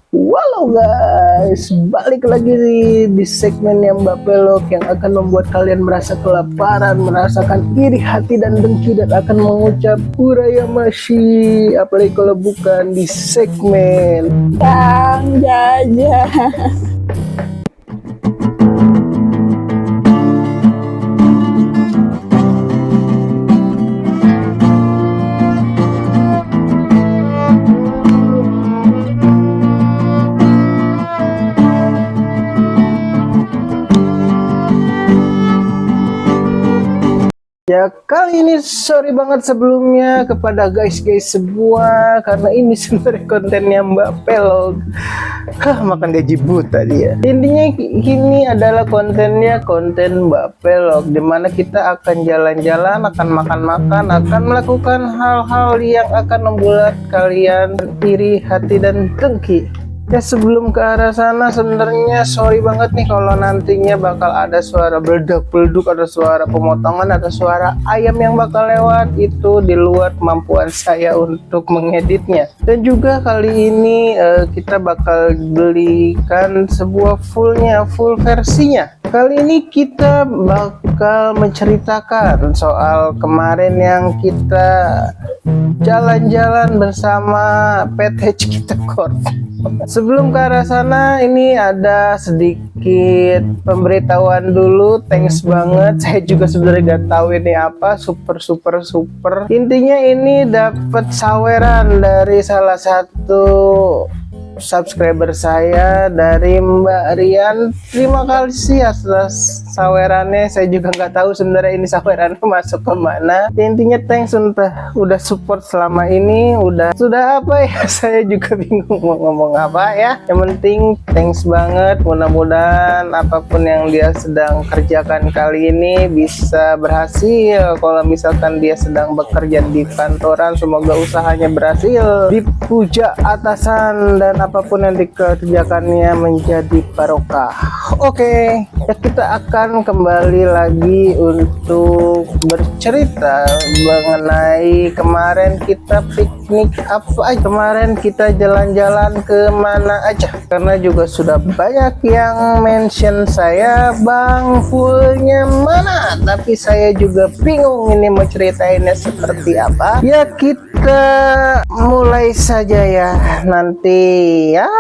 Walau guys, balik lagi di segmen yang Mbak Pelok yang akan membuat kalian merasa kelaparan, merasakan iri hati dan dengki dan akan mengucap Urayamashi, apalagi kalau bukan di segmen Kang Jajah. Ya. Kali ini sorry banget sebelumnya kepada guys-guys semua, karena ini sebenarnya kontennya Mbak Pelok. Makan gaji buta dia. Intinya ini adalah kontennya konten Mbak Pelok, dimana kita akan jalan-jalan, akan makan-makan, akan melakukan hal-hal yang akan membuat kalian iri hati dan dengki. Ya, sebelum ke arah sana sebenarnya sorry banget nih kalau nantinya bakal ada suara beledak-beleduk, ada suara pemotongan, ada suara ayam yang bakal lewat. Itu di luar kemampuan saya untuk mengeditnya. Dan juga kali ini kita bakal belikan sebuah full versinya. Kali ini kita bakal menceritakan soal kemarin yang kita jalan-jalan bersama PT Cikita Corp. Sebelum ke arah sana, ini ada sedikit pemberitahuan dulu. Thanks banget, saya juga sebenarnya gak tahu ini apa. Super. Intinya ini dapat saweran dari salah satu subscriber saya, dari Mbak Rian. Terima kasih atas sawerannya. Saya juga nggak tahu sebenarnya ini sawerannya masuk ke mana. Intinya thanks udah support selama ini. Sudah apa ya, saya juga bingung mau ngomong apa ya. Yang penting thanks banget. Mudah-mudahan apapun yang dia sedang kerjakan kali ini bisa berhasil. Kalau misalkan dia sedang bekerja di kantoran, semoga usahanya berhasil, dipuja atasan, dan apapun yang dikerjakannya menjadi barokah. Oke, ya kita akan kembali lagi untuk bercerita mengenai kemarin kita piknik apa aja. Kemarin kita jalan-jalan ke mana aja, karena juga sudah banyak yang mention saya, Bang, fullnya mana, tapi saya juga bingung ini mau ceritainnya seperti apa. Ya kita mulai saja ya. Nanti ya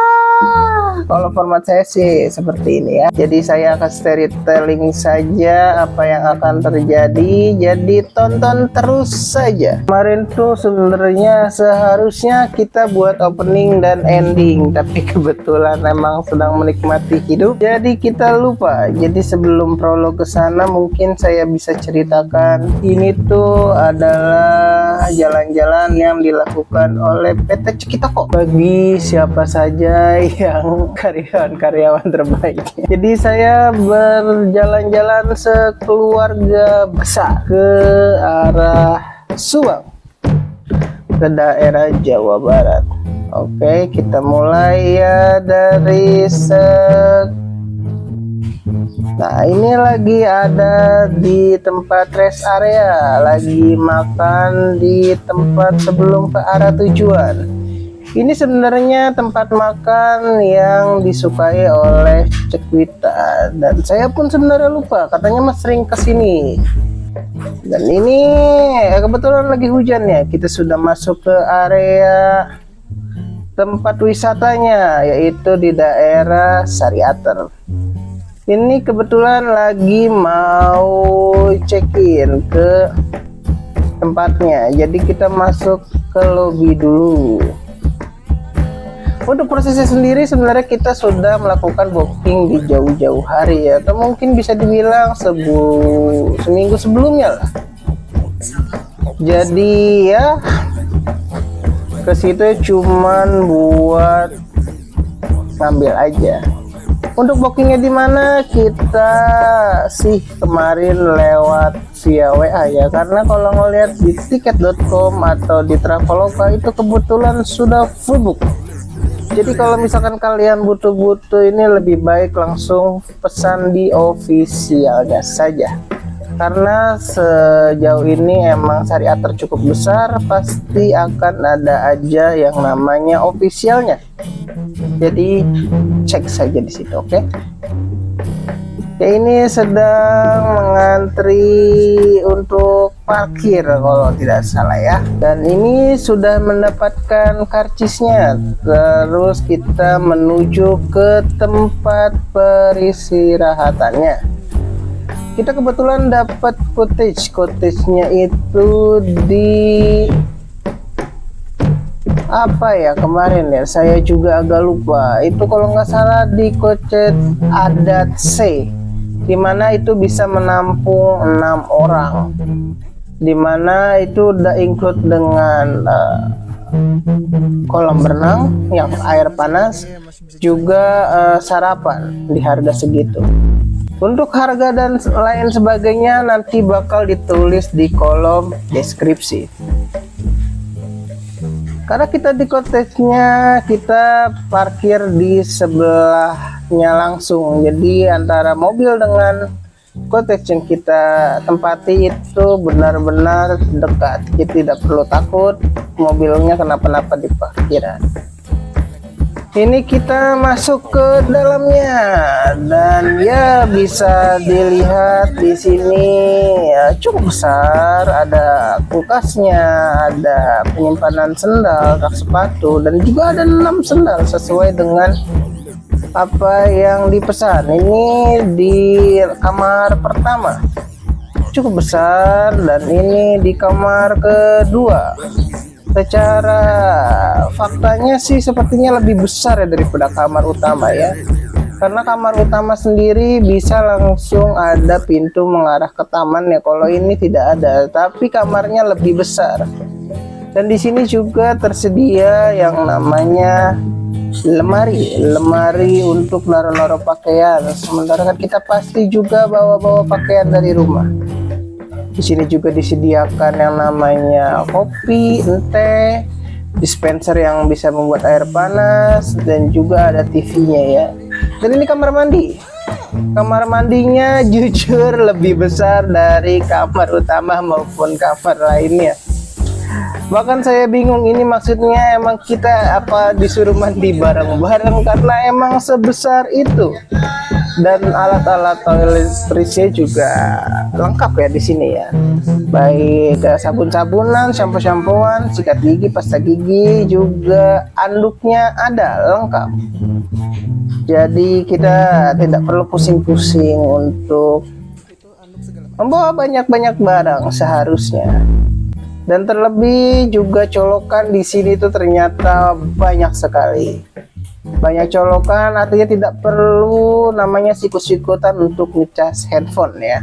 kalau format saya sih seperti ini ya, jadi saya akan storytelling saja apa yang akan terjadi, jadi tonton terus saja. Kemarin tuh sebenarnya seharusnya kita buat opening dan ending, tapi kebetulan emang sedang menikmati hidup jadi kita lupa. Jadi sebelum prolog ke sana, mungkin saya bisa ceritakan ini tuh adalah jalan-jalan yang dilakukan oleh PT Cikita Corp bagi siapa saja yang karyawan terbaik. Jadi saya berjalan-jalan sekeluarga besar ke arah Subang, ke daerah Jawa Barat. Oke, kita mulai ya dari Nah, ini lagi ada di tempat rest area, lagi makan di tempat sebelum ke arah tujuan. Ini sebenarnya tempat makan yang disukai oleh Cekwita, dan saya pun sebenarnya lupa, katanya mas sering kesini. Dan ini kebetulan lagi hujan ya, kita sudah masuk ke area tempat wisatanya, yaitu di daerah Sariater. Ini kebetulan lagi mau check-in ke tempatnya, jadi kita masuk ke lobby dulu. Untuk prosesnya sendiri sebenarnya kita sudah melakukan booking di jauh-jauh hari ya, atau mungkin bisa dibilang seminggu sebelumnya lah. Jadi ya ke situ cuman buat ngambil aja. Untuk bookingnya di mana, kita sih kemarin lewat via WA ya, karena kalau ngeliat di tiket.com atau di Traveloka itu kebetulan sudah full book. Jadi kalau misalkan kalian butuh ini, lebih baik langsung pesan di officialnya saja, karena sejauh ini emang Sariater cukup besar, pasti akan ada aja yang namanya officialnya. Jadi cek saja di situ, oke? Ya, ini sedang mengantri untuk parkir kalau tidak salah ya. Dan ini sudah mendapatkan karcisnya. Terus kita menuju ke tempat peristirahatannya. Kita kebetulan dapat cottage-nya itu di apa ya kemarin ya, saya juga agak lupa. Itu kalau nggak salah di cottage adat C, dimana itu bisa menampung 6 orang, dimana itu udah include dengan kolam berenang yang air panas, juga sarapan di harga segitu. Untuk harga dan lain sebagainya nanti bakal ditulis di kolom deskripsi. Karena kita di cottage-nya, kita parkir di sebelahnya langsung. Jadi antara mobil dengan cottage yang kita tempati itu benar-benar dekat. Kita tidak perlu takut mobilnya kenapa-napa di parkiran. Ini kita masuk ke dalamnya dan ya bisa dilihat di sini ya cukup besar, ada kulkasnya, ada penyimpanan sendal, rak sepatu, dan juga ada 6 sendal sesuai dengan apa yang dipesan. Ini di kamar pertama cukup besar dan ini di kamar kedua. Secara faktanya sih sepertinya lebih besar ya daripada kamar utama ya, karena kamar utama sendiri bisa langsung ada pintu mengarah ke taman ya. Kalau ini tidak ada, tapi kamarnya lebih besar. Dan di sini juga tersedia yang namanya lemari untuk naruh-naruh pakaian. Sementara kan kita pasti juga bawa pakaian dari rumah. Di sini juga disediakan yang namanya kopi, teh, dispenser yang bisa membuat air panas, dan juga ada TV-nya ya. Dan ini kamar mandi. Kamar mandinya jujur lebih besar dari kamar utama maupun kamar lainnya. Bahkan saya bingung, ini maksudnya emang kita apa disuruh mandi bareng-bareng karena emang sebesar itu. Dan alat-alat toiletries juga lengkap ya di sini ya. Baik sabun-sabunan, shampoo-shampooan, sikat gigi, pasta gigi, juga anduknya ada lengkap. Jadi kita tidak perlu pusing-pusing untuk membawa banyak-banyak barang seharusnya. Dan terlebih juga colokan di sini tuh ternyata banyak sekali. Banyak colokan artinya tidak perlu namanya sikut-sikutan untuk ngecas handphone ya.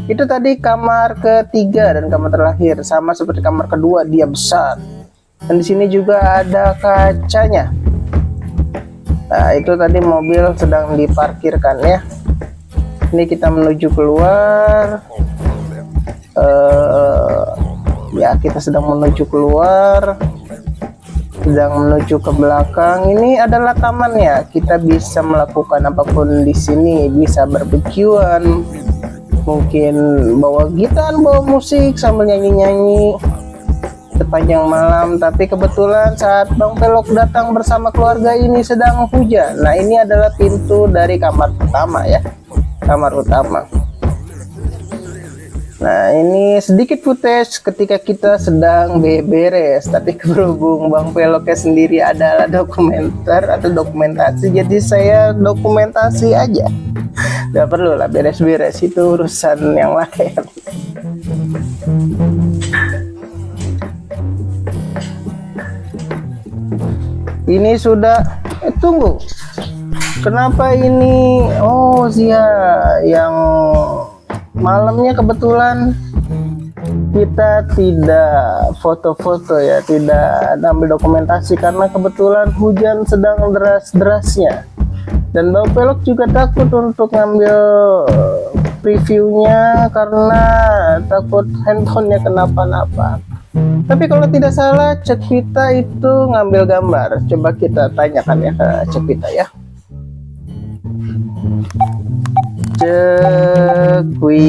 Itu tadi kamar ketiga dan kamar terakhir, sama seperti kamar kedua, dia besar. Dan di sini juga ada kacanya. Nah, itu tadi mobil sedang diparkirkan ya. Ini kita menuju keluar. Ya, kita sedang menuju keluar. Sedang menuju ke belakang. Ini adalah tamannya. Kita bisa melakukan apapun di sini. Bisa barbekyuan, mungkin bawa gitar, bawa musik sambil nyanyi-nyanyi sepanjang malam. Tapi kebetulan saat Bang Pelok datang bersama keluarga ini sedang hujan. Nah, ini adalah pintu dari kamar pertama ya, kamar utama. Nah, ini sedikit footage ketika kita sedang beberes. Tapi berhubung Bang Peloknya sendiri adalah dokumenter atau dokumentasi, jadi saya dokumentasi aja. Gak perlu lah beres-beres, itu urusan yang lain. Ini sudah tunggu. Kenapa ini? Oh iya, yang malamnya kebetulan kita tidak foto-foto ya, tidak ambil dokumentasi karena kebetulan hujan sedang deras-derasnya. Dan Bang Pelok juga takut untuk ngambil previewnya karena takut handphonenya kenapa-napa. Tapi kalau tidak salah Cekvita itu ngambil gambar. Coba kita tanyakan ya ke Cekvita ya. Cekvita.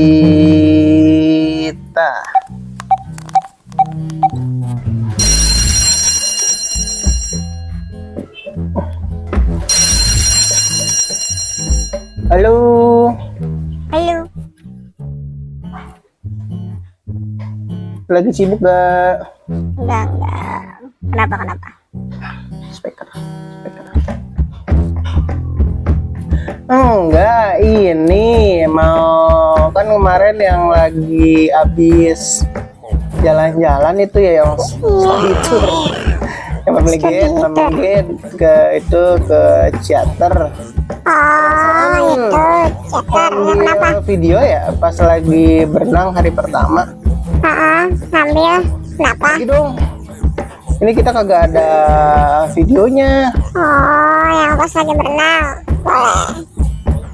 Halo. Halo. Lagi sibuk gak? Enggak. Kenapa? Speaker. Enggak, ini mau kan kemarin yang lagi habis jalan-jalan itu ya yang itu yang family ke itu ke teater. Oh, itu ceker. Kenapa? Ambil video ya pas lagi berenang hari pertama. Ngambil. Kenapa? Lagi dong. Ini kita kagak ada videonya. Oh, yang pas lagi berenang. Boleh.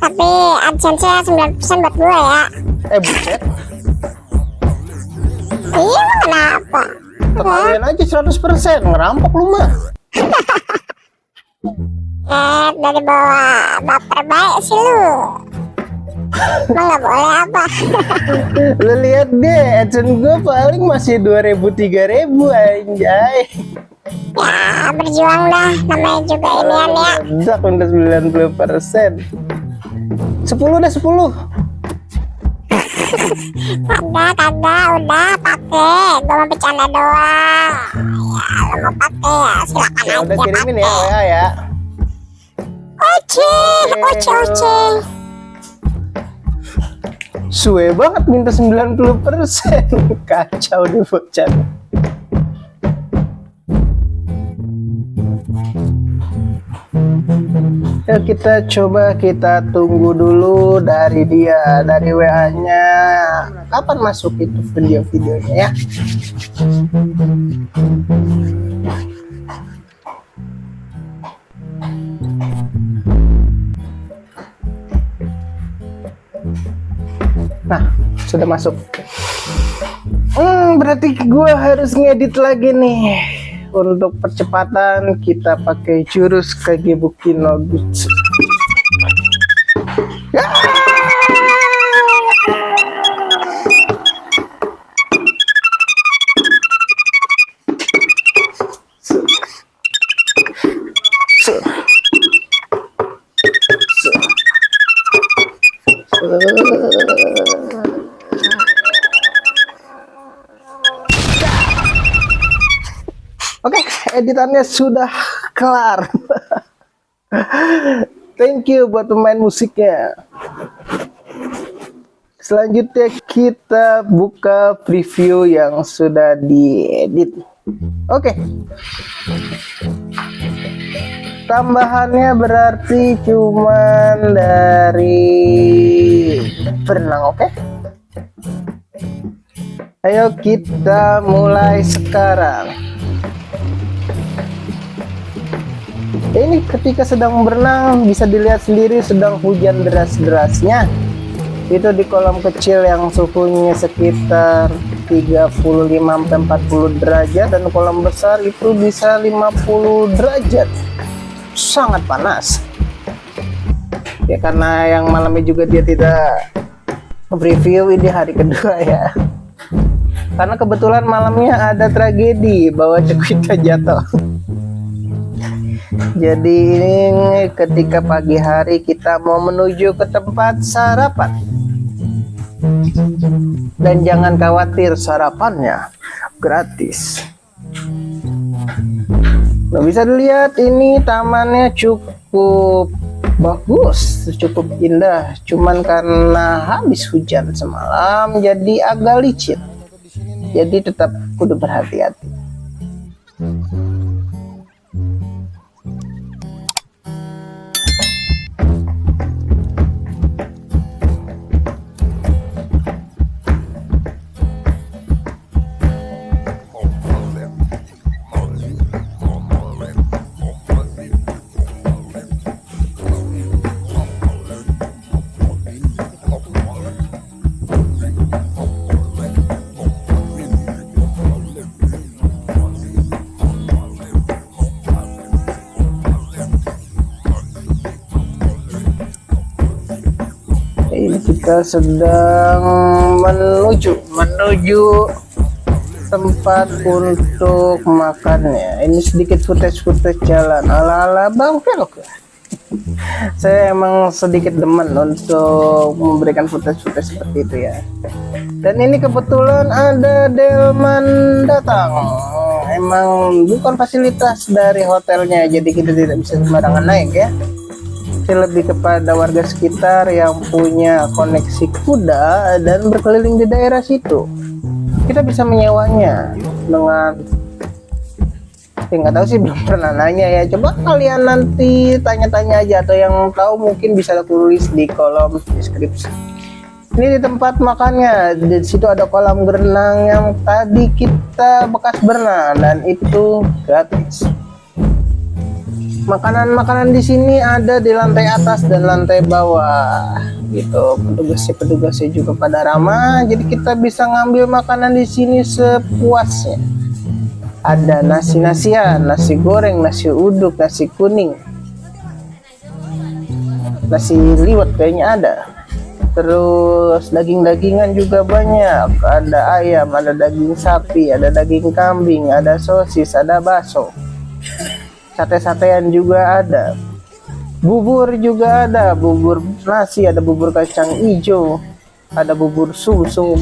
Tapi adsense-nya 9% buat gue ya. Buset. Iya, kenapa? Kalian aja 100% ngerampok lu mah. Dari bawah baper baik sih lu. Emang gak boleh apa? Lu lihat deh, adsense gue paling masih 2.000-3.000 anjay. Ya, berjuang dah. Namanya juga inian ya. Meledak udah 90%. 10 dah 10. Kagak, udah pakai. Gue mau bercanda doang. Ya, lu mau pakai ya, silakan Ya aja udah kirimin ya pakai. WA ya. Oce. Suwe banget minta 90%. Kacau deh bocah. Ya kita tunggu dulu dari dia, dari WA-nya kapan masuk itu videonya ya. Nah, sudah masuk. Berarti gua harus ngedit lagi nih. Untuk percepatan kita pakai jurus Kagebuki no Jutsu. Ya! Oke, editannya sudah kelar. Thank you buat pemain musiknya. Selanjutnya kita buka preview yang sudah diedit. Oke. Tambahannya berarti cuman dari berenang, oke? Ayo kita mulai sekarang. Ini ketika sedang berenang bisa dilihat sendiri sedang hujan deras-derasnya. Itu di kolam kecil yang suhunya sekitar 35-40 derajat dan kolam besar itu bisa 50 derajat. Sangat panas. Ya karena yang malamnya juga dia tidak review, ini hari kedua ya. Karena kebetulan malamnya ada tragedi bahwa Cekuita jatuh. Jadi ini ketika pagi hari kita mau menuju ke tempat sarapan. Dan jangan khawatir, sarapannya gratis. Nah, bisa dilihat ini tamannya cukup bagus, cukup indah. Cuman karena habis hujan semalam jadi agak licin. Jadi tetap kudu berhati-hati. Ini kita sedang menuju tempat untuk makannya. Ini sedikit footage jalan ala-ala Bang Velok ya. Saya emang sedikit demen untuk memberikan footage-footage seperti itu ya. Dan ini kebetulan ada delman datang. Emang bukan fasilitas dari hotelnya, jadi kita tidak bisa sembarangan naik ya. Ini lebih kepada warga sekitar yang punya koneksi kuda dan berkeliling di daerah situ. Kita bisa menyewanya dengan, nggak tahu sih, belum pernah nanya ya. Coba kalian nanti tanya-tanya aja, atau yang tahu mungkin bisa tulis di kolom deskripsi. Ini di tempat makannya, di situ ada kolam berenang yang tadi kita bekas berenang dan itu gratis. Makanan-makanan di sini ada di lantai atas dan lantai bawah gitu. Petugasnya juga pada ramah, jadi kita bisa ngambil makanan di sini sepuasnya. Ada nasi-nasian, nasi goreng, nasi uduk, nasi kuning, nasi liwet kayaknya ada. Terus daging-dagingan juga banyak. Ada ayam, ada daging sapi, ada daging kambing, ada sosis, ada bakso. Sate-satean juga ada. Bubur juga ada, bubur nasi, ada bubur kacang hijau, ada bubur sum-sum.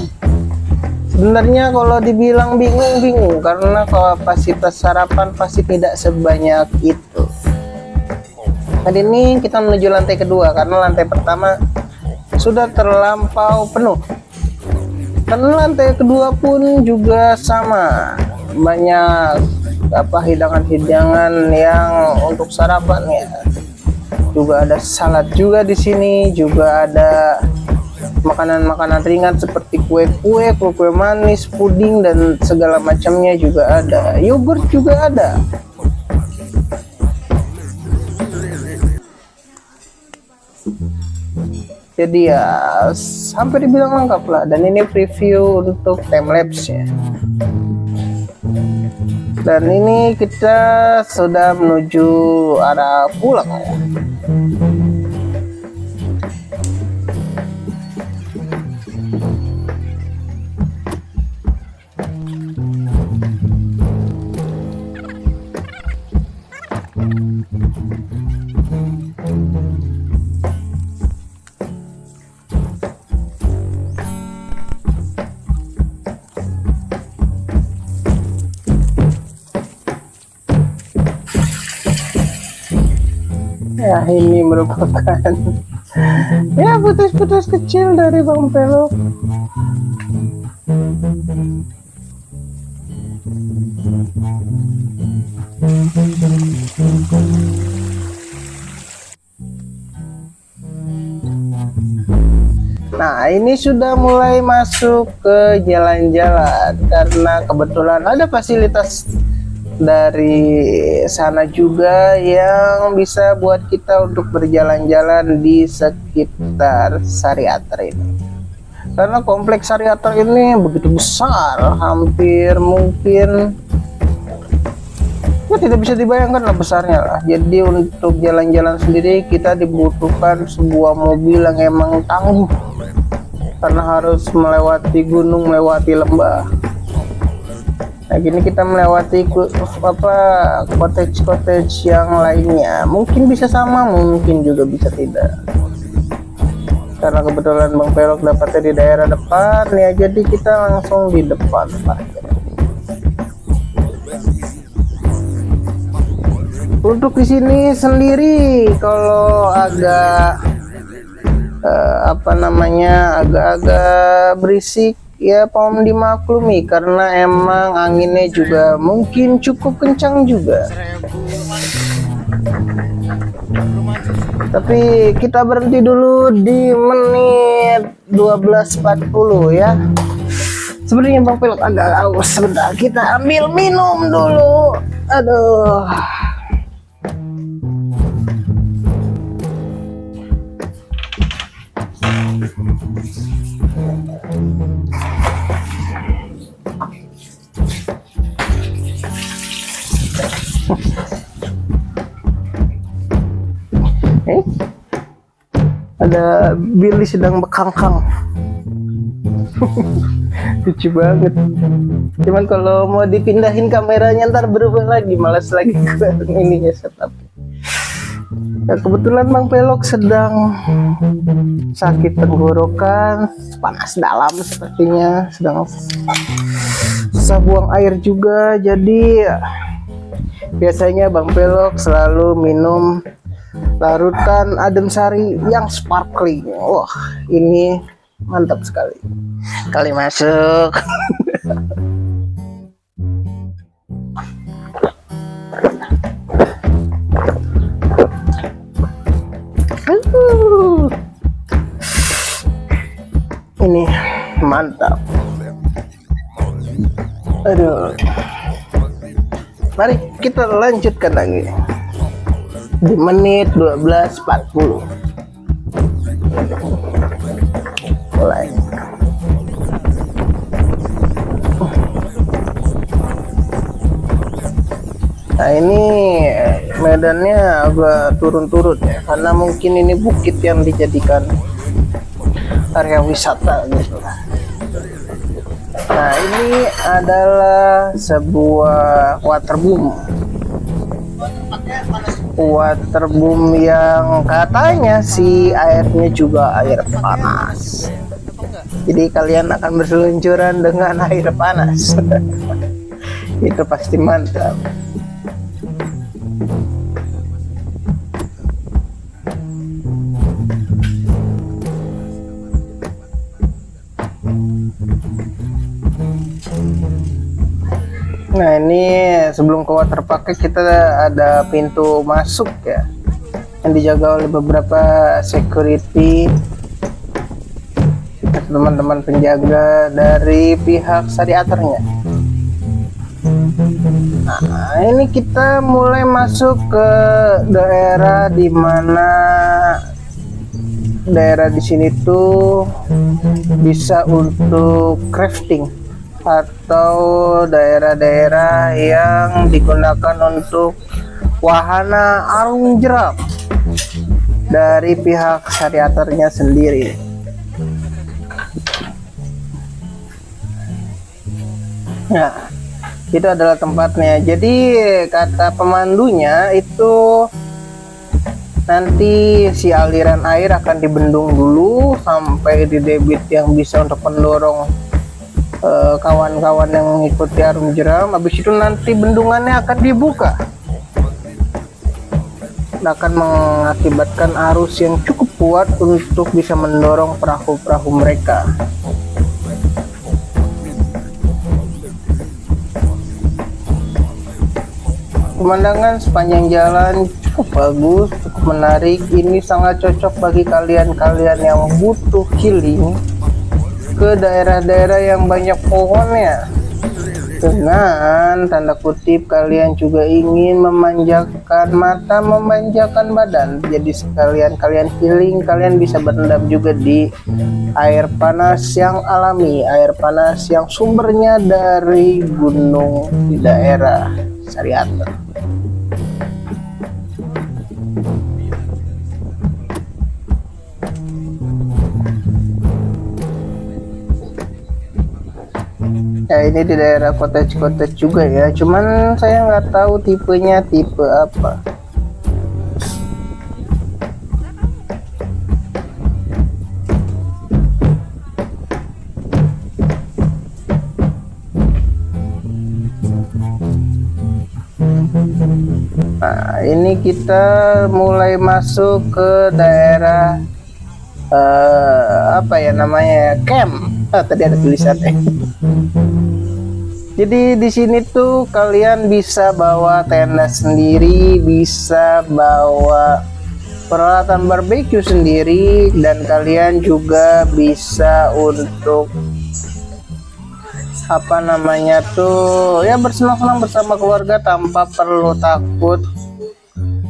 Sebenarnya kalau dibilang bingung karena kapasitas sarapan pasti tidak sebanyak itu. Hari ini kita menuju lantai kedua karena lantai pertama sudah terlampau penuh. Dan lantai kedua pun juga sama, banyak hidangan-hidangan yang untuk sarapan ya. Juga ada salad juga di sini, juga ada makanan-makanan ringan seperti kue manis, puding dan segala macamnya juga ada. Yogurt juga ada. Jadi ya hampir dibilang lengkap lah. Dan ini preview untuk timelapse ya. Dan ini kita sudah menuju arah pulang. Ya, ini merupakan ya putus-putus kecil dari Bang Pelok. Nah, ini sudah mulai masuk ke jalan-jalan karena kebetulan ada fasilitas dari sana juga yang bisa buat kita untuk berjalan-jalan di sekitar Sariater ini. Karena kompleks Sariater ini begitu besar, hampir mungkin ya tidak bisa dibayangkan lah besarnya lah. Jadi untuk jalan-jalan sendiri kita dibutuhkan sebuah mobil yang emang tangguh, karena harus melewati gunung, melewati lembah. Nah, gini kita melewati cottage yang lainnya. Mungkin bisa sama, mungkin juga bisa tidak. Karena kebetulan Bang Pelok dapatnya di daerah depan ya, jadi kita langsung di depan parkir. Untuk di sini sendiri kalau agak agak-agak berisik ya, pohon dimaklumi karena emang anginnya juga mungkin cukup kencang juga. Tapi kita berhenti dulu di menit 12.40 ya. Sebenarnya Bang Pelok agak haus, sebentar kita ambil minum dulu. Aduh. Ada Billy sedang bekangkang. Lucu banget. Cuman kalau mau dipindahin kameranya ntar berubah lagi, malas lagi ke ininya setup. Ya, kebetulan Bang Pelok sedang sakit tenggorokan, panas dalam sepertinya, sedang susah buang air juga. Jadi biasanya Bang Pelok selalu minum larutan adem sari yang sparkling. Wah, ini mantap sekali. Kali masuk. Ini mantap. Aduh. Mari kita lanjutkan lagi. Di menit 12.40. Mulai. Nah, ini medannya agak turun-turun ya, karena mungkin ini bukit yang dijadikan area wisata gitu. Nah, ini adalah sebuah waterboom yang katanya si airnya juga air panas. Jadi kalian akan berseluncuran dengan air panas. Itu pasti mantap. Nah, ini sebelum ke waterpark kita ada pintu masuk ya, yang dijaga oleh beberapa security, teman-teman penjaga dari pihak Sariaternya. Nah, ini kita mulai masuk ke daerah di mana daerah di sini tuh bisa untuk crafting atau daerah-daerah yang digunakan untuk wahana arung jeram dari pihak Sariaternya sendiri. Nah, itu adalah tempatnya. Jadi kata pemandunya itu nanti si aliran air akan dibendung dulu sampai di debit yang bisa untuk mendorong kawan-kawan yang mengikuti arung jeram. Habis itu nanti bendungannya akan dibuka, akan mengakibatkan arus yang cukup kuat untuk bisa mendorong perahu-perahu mereka. Pemandangan sepanjang jalan cukup bagus, cukup menarik. Ini sangat cocok bagi kalian-kalian yang butuh healing ke daerah-daerah yang banyak pohonnya, dengan tanda kutip kalian juga ingin memanjakan mata, memanjakan badan. Jadi sekalian kalian healing, kalian bisa berendam juga di air panas yang alami, air panas yang sumbernya dari gunung di daerah Sariater. Ya, ini di daerah cottage juga ya, cuman saya nggak tahu tipenya tipe apa. Nah, ini kita mulai masuk ke daerah apa ya namanya, camp. Tadi ada tulisannya. Jadi di sini tuh kalian bisa bawa tenda sendiri, bisa bawa peralatan barbeque sendiri, dan kalian juga bisa untuk apa namanya tuh ya bersenang-senang bersama keluarga tanpa perlu takut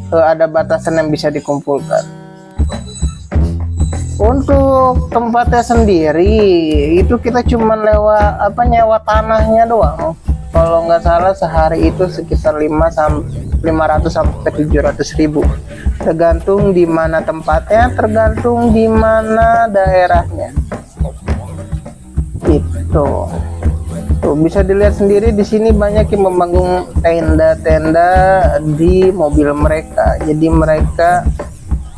ada batasan yang bisa dikumpulkan. Untuk tempatnya sendiri itu kita cuma lewat nyewa tanahnya doang. Kalau nggak salah sehari itu sekitar 500 sampai 700 ribu, tergantung di mana tempatnya, tergantung di mana daerahnya. Itu. Tuh, bisa dilihat sendiri di sini banyak yang membangun tenda-tenda di mobil mereka. Jadi mereka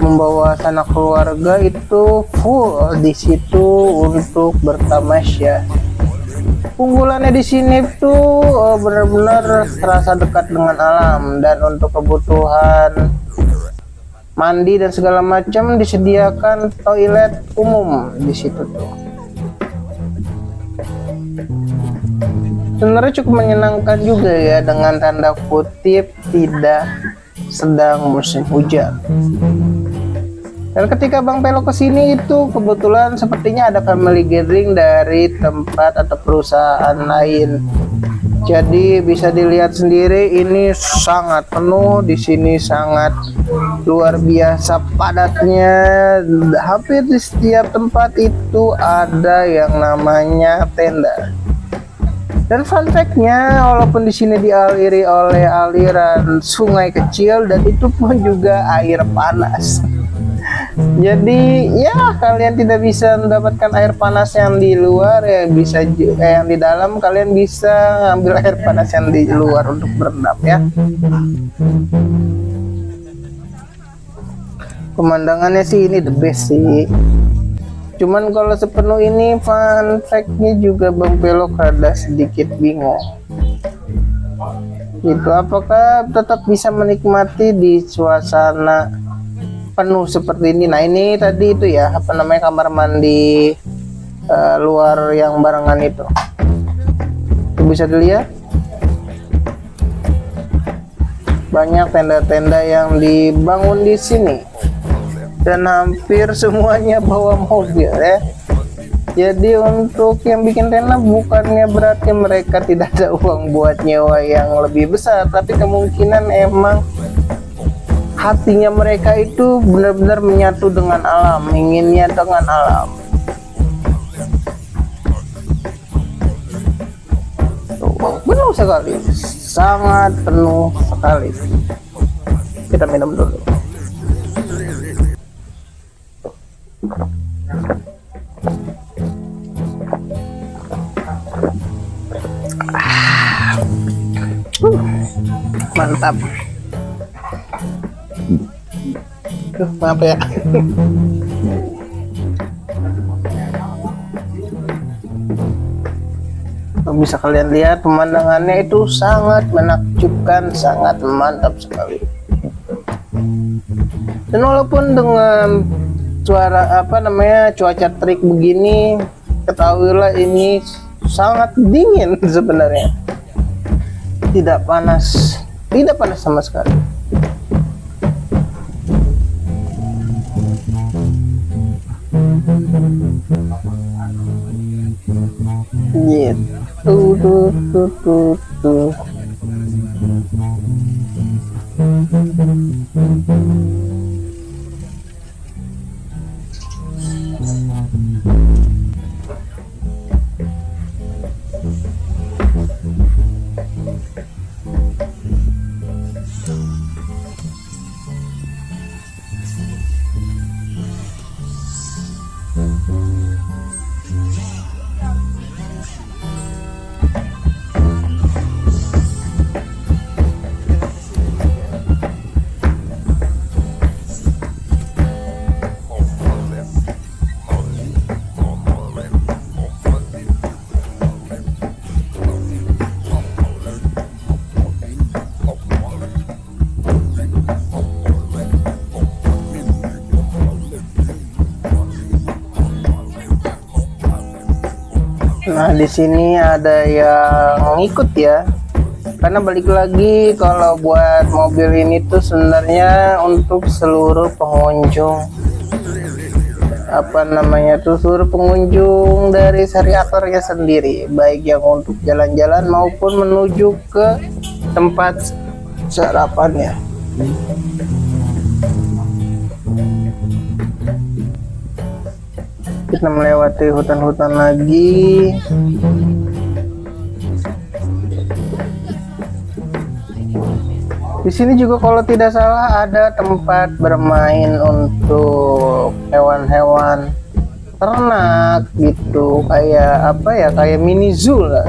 membawa sanak keluarga itu full di situ untuk bertamasya. Unggulannya di sini tuh benar-benar terasa dekat dengan alam, dan untuk kebutuhan mandi dan segala macam disediakan toilet umum di situ tuh. Sebenarnya cukup menyenangkan juga ya, dengan tanda kutip tidak sedang musim hujan. Dan ketika Bang Pelo kesini itu kebetulan sepertinya ada family gathering dari tempat atau perusahaan lain. Jadi bisa dilihat sendiri ini sangat penuh di sini, sangat luar biasa padatnya. Hampir di setiap tempat itu ada yang namanya tenda. Dan fun fact-nya, walaupun di sini dialiri oleh aliran sungai kecil dan itu pun juga air panas. Jadi ya kalian tidak bisa mendapatkan air panas yang di luar ya, bisa yang di dalam kalian bisa ngambil air panas yang di luar untuk berendam ya. Pemandangannya sih ini the best sih. Cuman kalau sepenuh ini fun fact-nya juga Bang Pelo rada sedikit bingung. Itu apakah tetap bisa menikmati di suasana penuh seperti ini? Nah ini tadi itu ya, apa namanya, kamar mandi luar yang barengan itu. Itu bisa dilihat banyak tenda-tenda yang dibangun di sini. Dan hampir semuanya bawa mobil ya. Jadi untuk yang bikin tenda bukannya berarti mereka tidak ada uang buat nyewa yang lebih besar, tapi kemungkinan emang hatinya mereka itu benar-benar menyatu dengan alam, inginnya dengan alam. Tuh, penuh sekali, sangat penuh sekali. Kita minum dulu. Mantap. Maaf ya. Bisa kalian lihat pemandangannya itu sangat menakjubkan, sangat mantap sekali. Dan walaupun dengan cuaca terik begini, ketahuilah ini sangat dingin sebenarnya. Tidak panas sama sekali. Tuh. Nah di sini ada yang ngikut ya, karena balik lagi kalau buat mobil ini tuh sebenarnya untuk seluruh pengunjung seluruh pengunjung dari Sariatornya sendiri, baik yang untuk jalan-jalan maupun menuju ke tempat sarapannya. Kita melewati hutan-hutan lagi. Di sini juga kalau tidak salah ada tempat bermain untuk hewan-hewan ternak gitu, kayak mini zoo lah.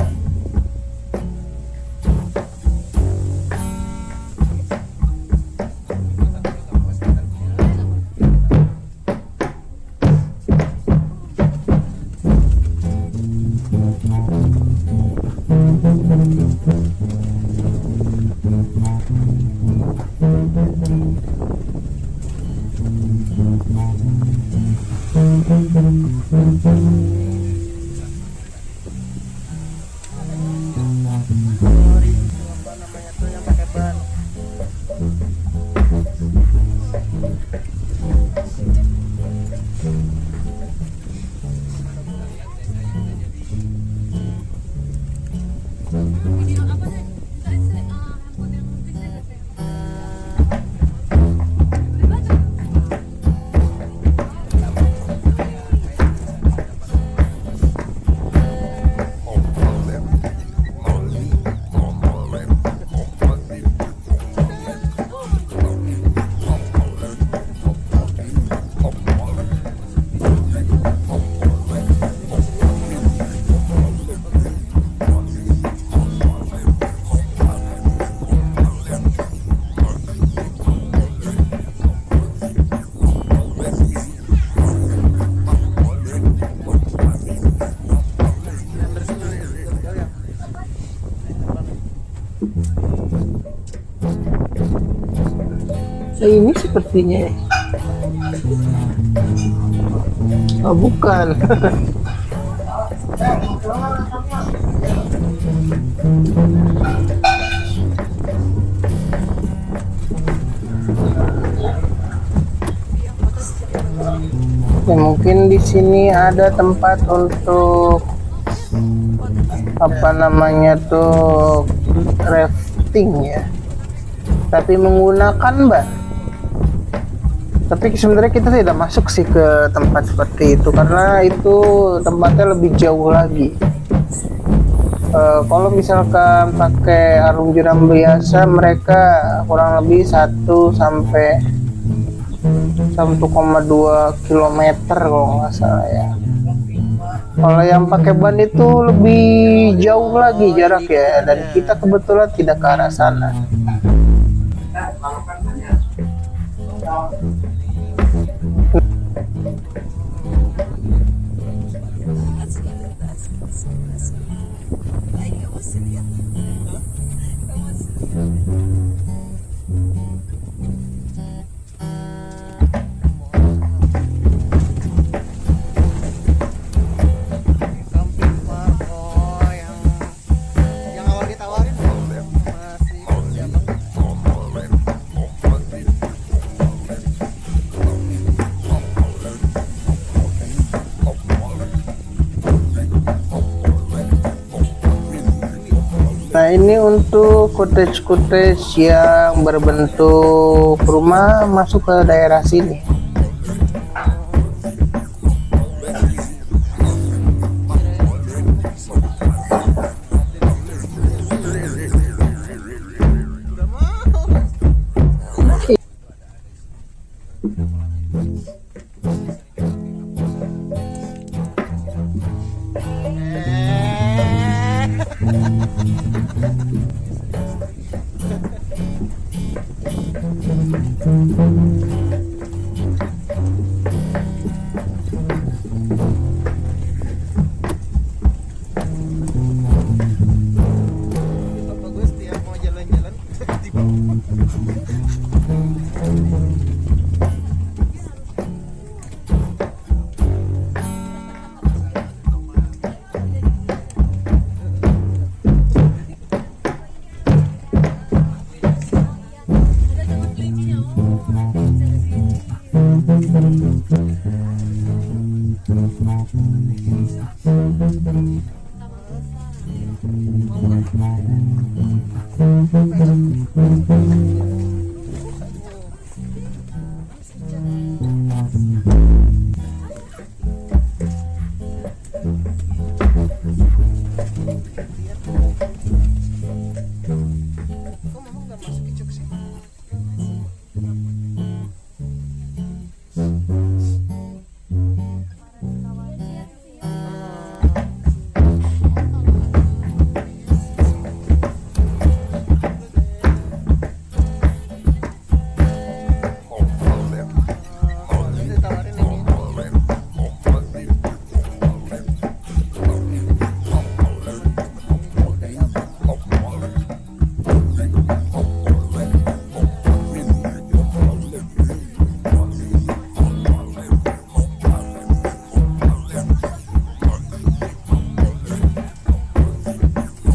Ini sepertinya ya. Oh bukan. Ya, mungkin di sini ada tempat untuk apa namanya tuh rafting ya, tapi menggunakan ban. Tapi sebenarnya kita tidak masuk sih ke tempat seperti itu karena itu tempatnya lebih jauh lagi. Kalau misalkan pakai arung jeram biasa mereka kurang lebih 1 sampai 1,2 kilometer kalau nggak salah ya. Kalau yang pakai ban itu lebih jauh lagi jarak ya, dan kita kebetulan tidak ke arah sana. Nah ini untuk cottage-cottage yang berbentuk rumah masuk ke daerah sini.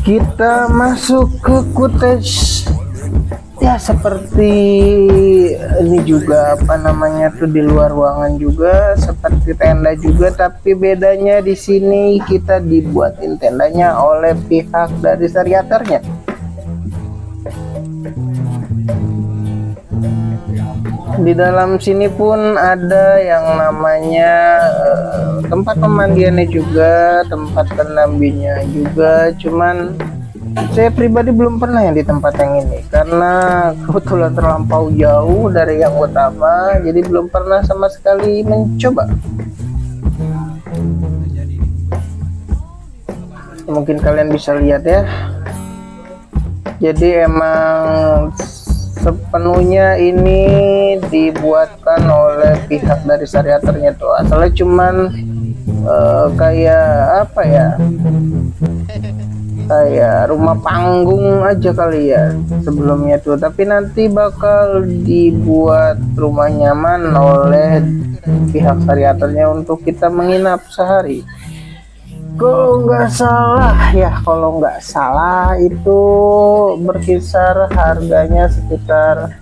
kita masuk ke cottage. Ya seperti ini juga apa namanya tuh, di luar ruangan juga seperti tenda juga, tapi bedanya di sini kita dibuatin tendanya oleh pihak dari seriaternya. Di dalam sini pun ada yang namanya tempat pemandiannya juga, tempat pendampingnya juga. Cuman saya pribadi belum pernah yang di tempat yang ini karena kebetulan terlampau jauh dari yang utama, jadi belum pernah sama sekali mencoba. Mungkin kalian bisa lihat ya. Jadi emang sepenuhnya ini dibuatkan oleh pihak dari seriaternya tuh. Asalnya cuman kayak apa ya, kayak rumah panggung aja kali ya sebelumnya tuh, tapi nanti bakal dibuat rumah nyaman oleh pihak seriaternya untuk kita menginap sehari. Kalau nggak salah itu berkisar harganya sekitar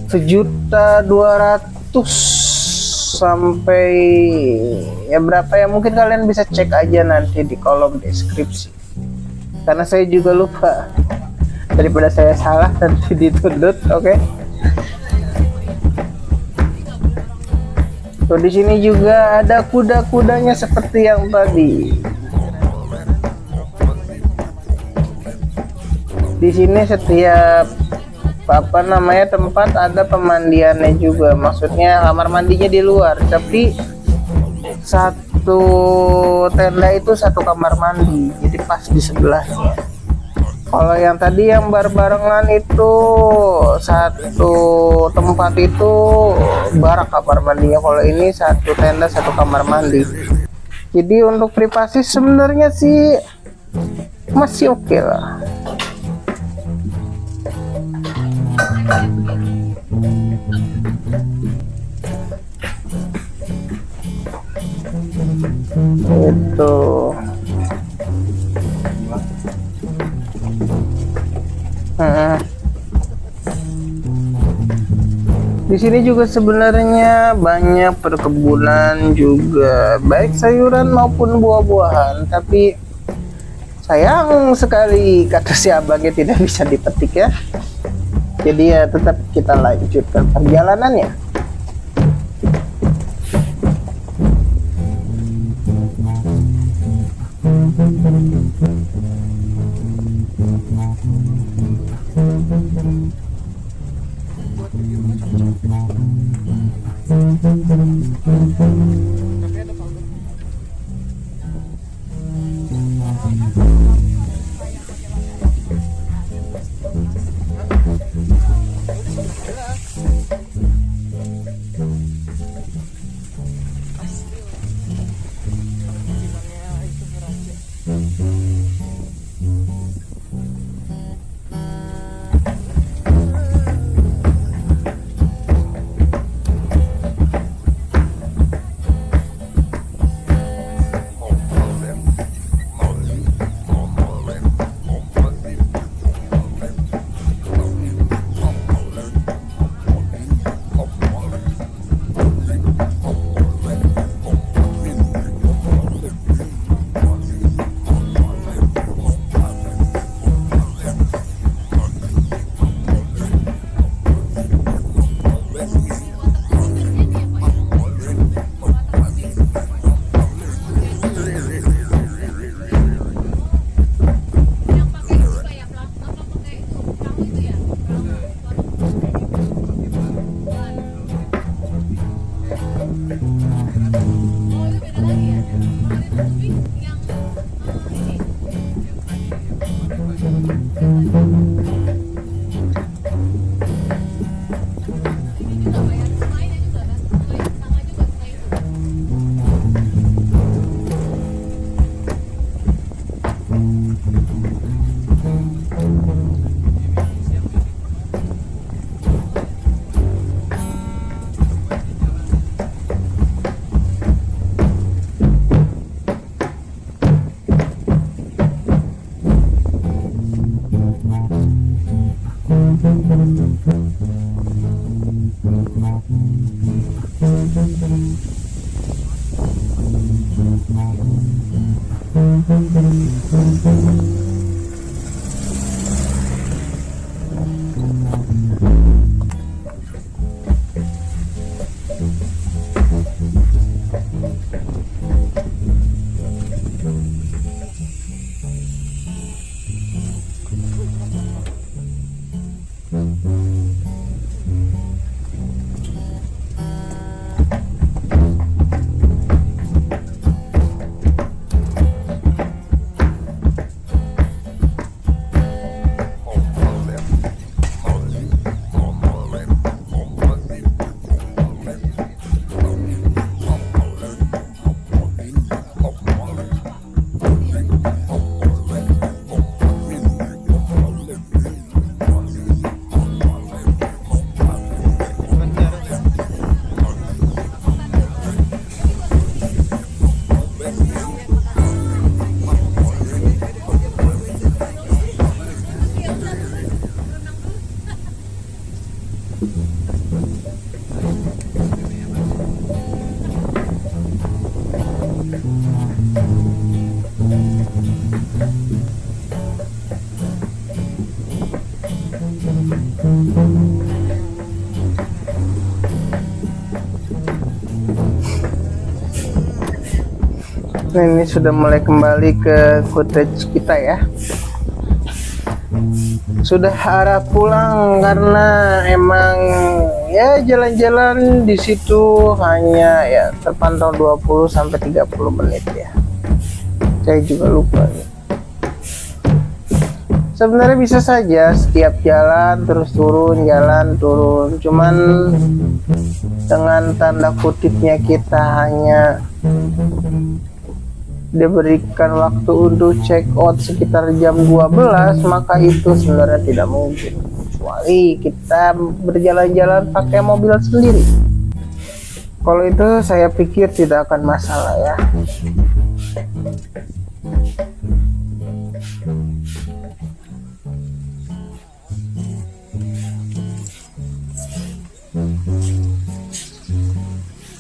1.200.000 sampai ya berapa ya, mungkin kalian bisa cek aja nanti di kolom deskripsi karena saya juga lupa, daripada saya salah nanti dituntut. Oke. Tuh di sini juga ada kuda-kudanya seperti yang tadi. Di sini setiap apa namanya tempat ada pemandiannya juga, maksudnya kamar mandinya di luar, tapi satu tenda itu satu kamar mandi, jadi pas di sebelahnya. Kalau yang tadi yang barengan itu satu tempat itu barak kamar mandinya, kalau ini satu tenda satu kamar mandi. Jadi untuk privasi sebenarnya sih masih oke lah. Itu di sini juga sebenarnya banyak perkebunan juga, baik sayuran maupun buah-buahan, tapi sayang sekali kata si abangnya tidak bisa dipetik ya. Jadi ya tetap kita lanjutkan perjalanannya. Nah, ini sudah mulai kembali ke cottage kita ya. Sudah arah pulang karena emang ya jalan-jalan di situ hanya ya terpantau 20 sampai 30 menit ya. Saya juga lupa nih. Sebenarnya bisa saja setiap jalan terus turun, jalan turun. Cuman dengan tanda kutipnya kita hanya diberikan waktu untuk check out sekitar jam 12, maka itu sebenarnya tidak mungkin kecuali kita berjalan-jalan pakai mobil sendiri. Kalau itu saya pikir tidak akan masalah ya.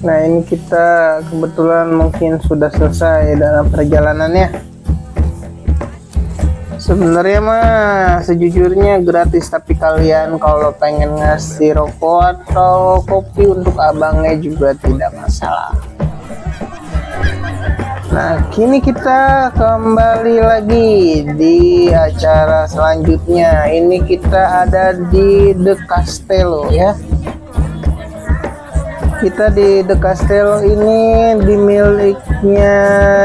Nah, ini kita kebetulan mungkin sudah selesai dalam perjalanannya. Sebenarnya mah sejujurnya gratis, tapi kalian kalau pengen ngasih rokok atau kopi untuk abangnya juga tidak masalah. Nah, kini kita kembali lagi di acara selanjutnya. Ini kita ada di The Castello ya. Kita di The Castello ini dimiliknya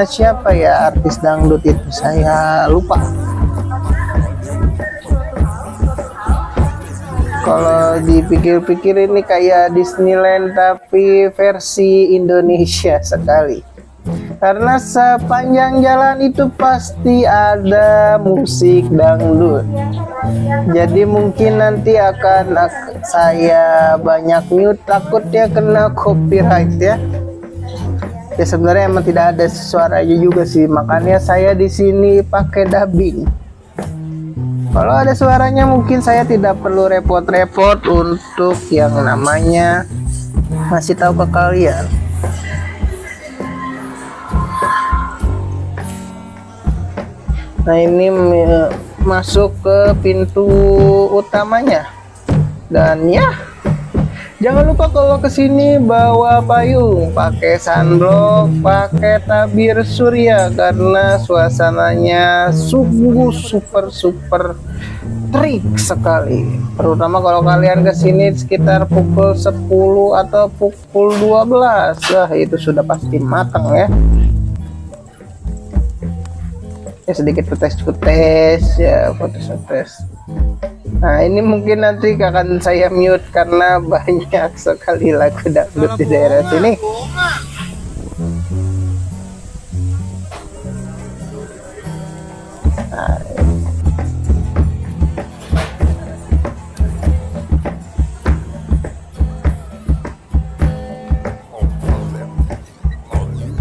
siapa ya, artis dangdut itu saya lupa. Kalau dipikir-pikir ini kayak Disneyland tapi versi Indonesia sekali. Karena sepanjang jalan itu pasti ada musik dangdut. Jadi mungkin nanti akan saya banyak mute, takutnya kena copyright ya. Ya sebenarnya emang tidak ada suaranya juga sih, makanya saya di sini pakai dubbing. Kalau ada suaranya mungkin saya tidak perlu repot-repot untuk yang namanya masih tahu ke kalian. Nah, ini masuk ke pintu utamanya. Dan ya, jangan lupa kalau kesini bawa payung, pakai sunblock, pakai tabir surya karena suasananya sungguh super terik sekali. Terutama kalau kalian kesini sekitar pukul 10 atau pukul 12, wah itu sudah pasti matang ya. Sedikit foto-foto ya, foto-foto. Nah, ini mungkin nanti akan saya mute karena banyak sekali lagu dangdut di daerah sini. Nah,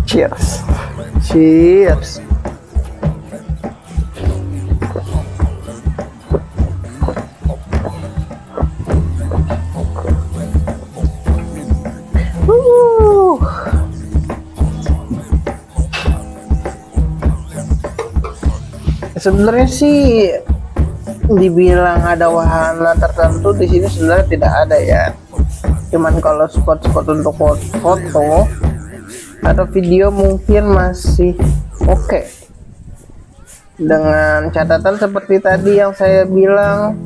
cheers, cheers. Sebenarnya sih dibilang ada wahana tertentu di sini sebenarnya tidak ada ya. Cuman kalau spot-spot untuk foto atau video mungkin masih oke. Dengan catatan seperti tadi yang saya bilang,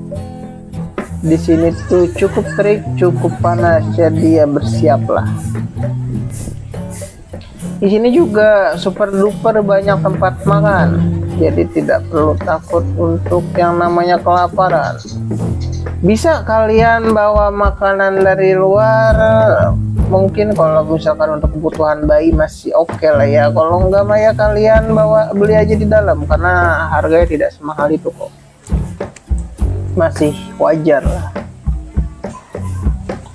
di sini tuh cukup terik, cukup panas, jadi ya bersiaplah. Di sini juga super duper banyak tempat makan, jadi tidak perlu takut untuk yang namanya kelaparan. Bisa kalian bawa makanan dari luar, mungkin kalau misalkan untuk kebutuhan bayi masih oke lah ya. Kalau enggak mah ya kalian beli aja di dalam, karena harganya tidak semahal itu kok. Masih wajar lah.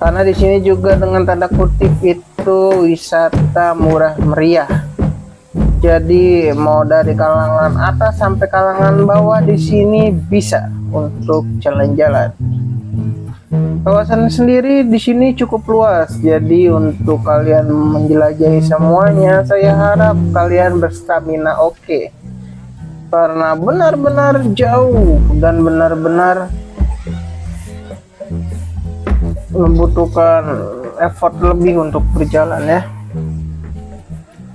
Karena di sini juga dengan tanda kutip itu wisata murah meriah. Jadi mau dari kalangan atas sampai kalangan bawah di sini bisa untuk jalan-jalan. Kawasan sendiri di sini cukup luas, jadi untuk kalian menjelajahi semuanya, saya harap kalian berstamina oke. Karena benar-benar jauh dan benar-benar membutuhkan effort lebih untuk berjalan ya.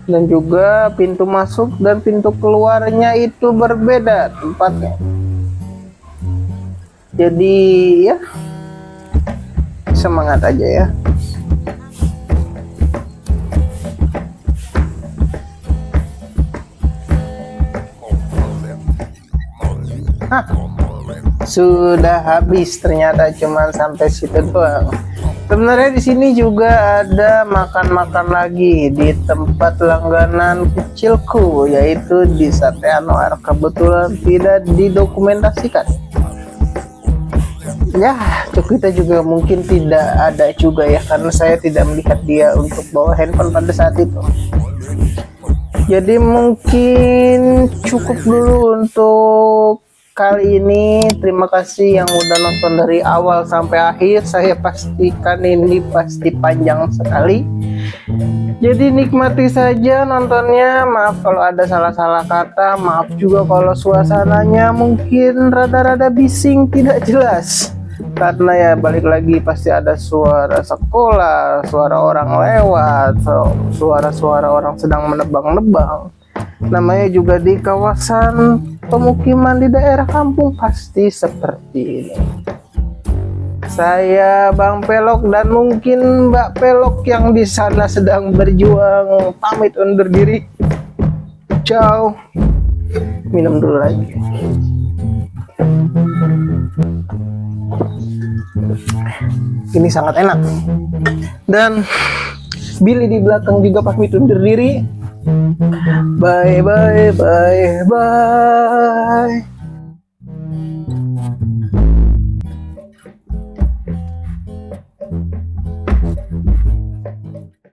Dan juga pintu masuk dan pintu keluarnya itu berbeda tempatnya. Jadi ya semangat aja ya. Hah, sudah habis ternyata, cuman sampai situ doang. Sebenarnya di sini juga ada makan-makan lagi di tempat langganan kecilku, yaitu di Sate Anwar. Kebetulan tidak didokumentasikan. Ya, kita juga mungkin tidak ada juga ya, karena saya tidak melihat dia untuk bawa handphone pada saat itu. Jadi mungkin cukup dulu untuk kali ini. Terima kasih yang udah nonton dari awal sampai akhir. Saya pastikan ini pasti panjang sekali. Jadi nikmati saja nontonnya. Maaf kalau ada salah-salah kata. Maaf juga kalau suasananya mungkin rada-rada bising, tidak jelas. Karena ya balik lagi pasti ada suara sekolah, suara orang lewat, suara-suara orang sedang menebang-nebang. Namanya juga di kawasan pemukiman di daerah kampung pasti seperti ini. Saya Bang Pelok dan mungkin Mbak Pelok yang di sana sedang berjuang pamit undur diri. Ciao. Minum dulu lagi. Ini sangat enak. Dan Billy di belakang juga pamit undur diri. Bye bye bye bye.